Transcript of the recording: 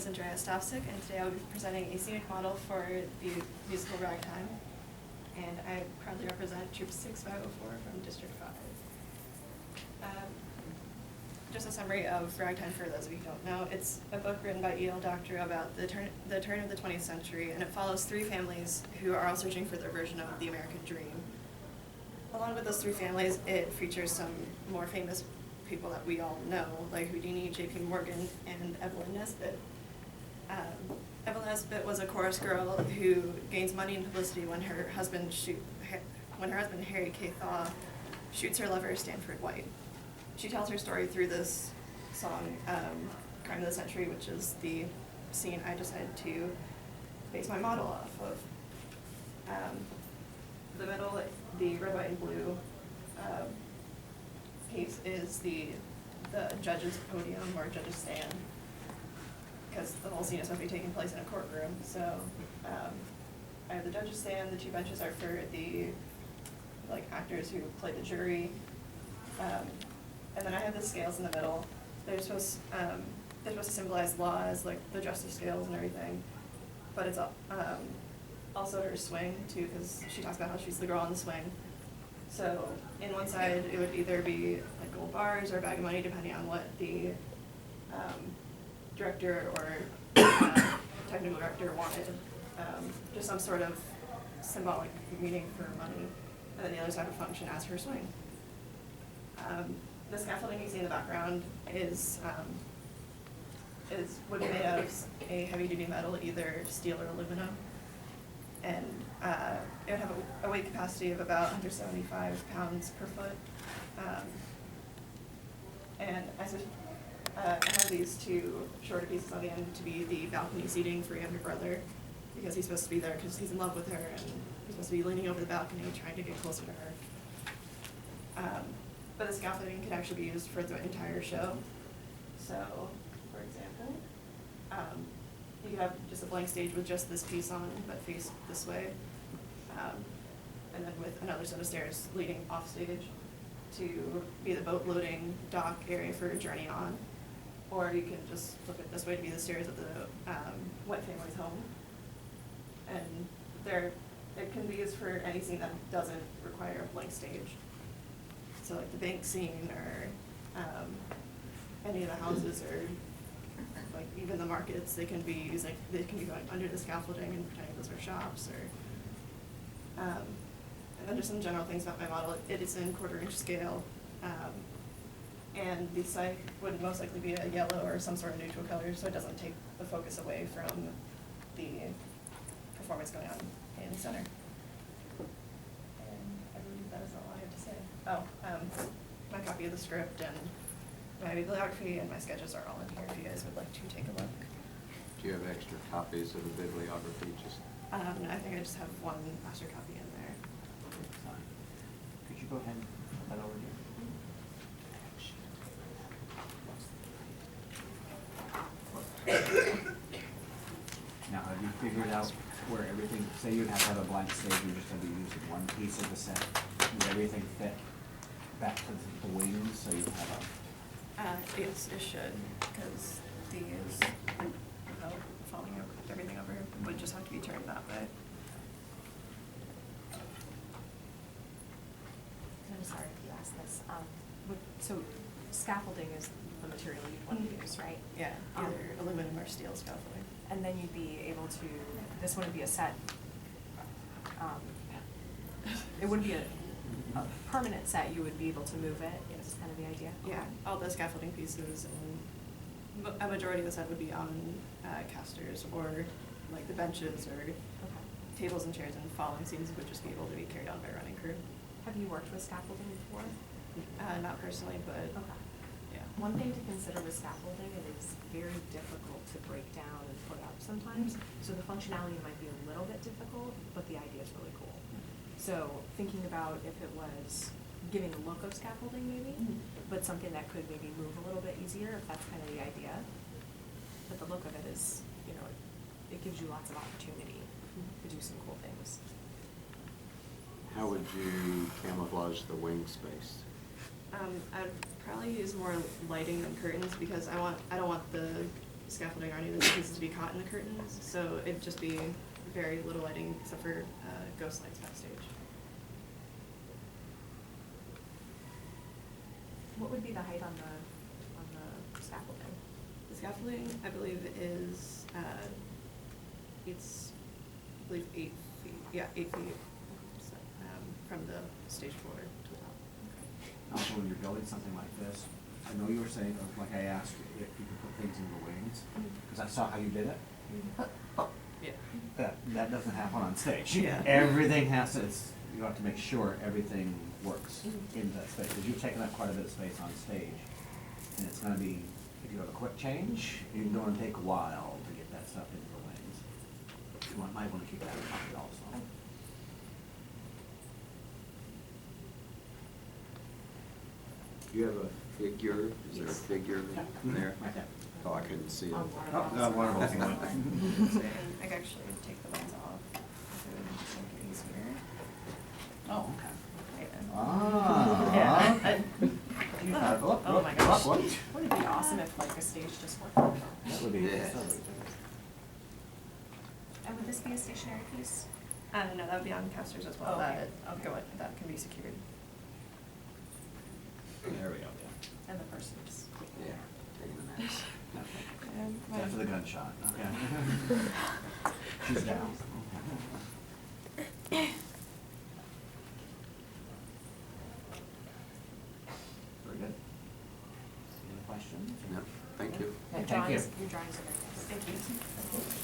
is Andrea Stofcik, and today I will be presenting a scenic model for the musical Ragtime. And I proudly represent Troupe 6504 from District 5. Just a summary of Ragtime for those of you who don't know. It's a book written by E.L. Doctor about the turn of the 20th century, and it follows three families who are all searching for their version of the American dream. Along with those three families, it features some more famous people that we all know, like Houdini, J.P. Morgan, and Evelyn Nesbit. Evelyn Nesbit was a chorus girl who gains money and publicity when her husband Harry K. Thaw shoots her lover Stanford White. She tells her story through this song, Crime of the Century, which is the scene I decided to base my model off of. The middle, the red, white, and blue piece is the judge's podium or judge's stand, because the whole scene is supposed to be taking place in a courtroom. So I have the judge's stand. The two benches are for the actors who play the jury, and then I have the scales in the middle. They're supposed to symbolize laws, like the justice scales and everything, but it's also her swing too, because she talks about how she's the girl on the swing. So in one side, it would either be like gold bars or a bag of money, depending on what the director or technical director wanted. Just some sort of symbolic meaning for money. And then the other side would function as her swing. The scaffolding you see in the background would be made out of a heavy-duty metal, either steel or aluminum. And it would have a weight capacity of about 175 pounds per foot. And I have these two shorter pieces on the end to be the balcony seating for your younger brother, because he's supposed to be there because he's in love with her, and he's supposed to be leaning over the balcony trying to get closer to her. But the scaffolding could actually be used for the entire show. So, for example, you could have just a blank stage with just this piece on, but faced this way, and then with another set of stairs leading off stage to be the boat loading dock area for a journey on. Or you can just flip it this way to be the stairs of the wet family's home. And it can be used for any scene that doesn't require a blank stage. So like the bank scene, or any of the houses, or like even the markets, they can be used, like they can be going under the scaffolding and pretending those are shops, or and then just some general things about my model. It is in 1/4-inch scale, and the site would most likely be a yellow or some sort of neutral color, so it doesn't take the focus away from the performance going on in the center. And I believe that is all I have to say. Oh, my copy of the script and my bibliography and my sketches are all in here if you guys would like to take a look. Do you have extra copies of the bibliography? No, I think I just have one master copy in there. Fine. Could you go ahead and put that over here? Now, have you figured out where everything, say you'd have a blank stage, you're just going to be using one piece of the set, would everything fit back to the wings, so you have a... Yes, it should, because these, falling over, everything over would just have to be turned that way. I'm sorry if you asked this. So scaffolding is the material you'd want to use, right? Yeah, either aluminum or steel scaffolding. And then you'd be able to, this wouldn't be a set, it wouldn't be a permanent set, you would be able to move it, is kind of the idea? Yeah, all the scaffolding pieces, and a majority of the set would be on casters, or like the benches, or tables and chairs and falling scenes would just be able to be carried on by a running crew. Have you worked with scaffolding before? Not personally, but yeah. One thing to consider with scaffolding, it is very difficult to break down and put up sometimes. So the functionality might be a little bit difficult, but the idea is really cool. So thinking about if it was giving a look of scaffolding maybe, but something that could maybe move a little bit easier if that's kind of the idea. But the look of it is, it gives you lots of opportunity to do some cool things. How would you camouflage the wing space? I'd probably use more lighting than curtains, because I don't want the scaffolding or any of the pieces to be caught in the curtains, so it'd just be very little lighting except for ghost lights backstage. What would be the height on the scaffolding? The scaffolding, I believe, is it's I believe 8 feet. Yeah, 8 feet. So, from the stage floor to the top. Also, when you're building something like this, I know you were saying, like I asked if you could put things in the wings, because I saw how you did it. Yeah. That doesn't happen on stage. Yeah. Everything has to, you have to make sure everything works in that space, because you've taken up quite a bit of space on stage. And it's gonna be, if you have a quick change, you're gonna take a while to get that stuff into the wings. You might wanna keep that in mind also. You have a figure, is there a Yes. figure there? Right there. Oh, I couldn't see it. On Oh, water bottle. So I can actually take the lens off. So it would just make it easier. Oh, okay. Yeah. Ah. Yeah. You have- Oh my gosh. what? Wouldn't it be awesome if like a stage just worked like that? That would be, Yeah. that would be. And would this be a stationary piece? No, that would be on casters as well. Oh, okay. That can be secured. There we go, And the person's. Yeah, taking the next. yeah. After the gunshot, okay. She's down. Very good. Any questions? No, thank you. Your Thank you. drawings are very nice. Thank you.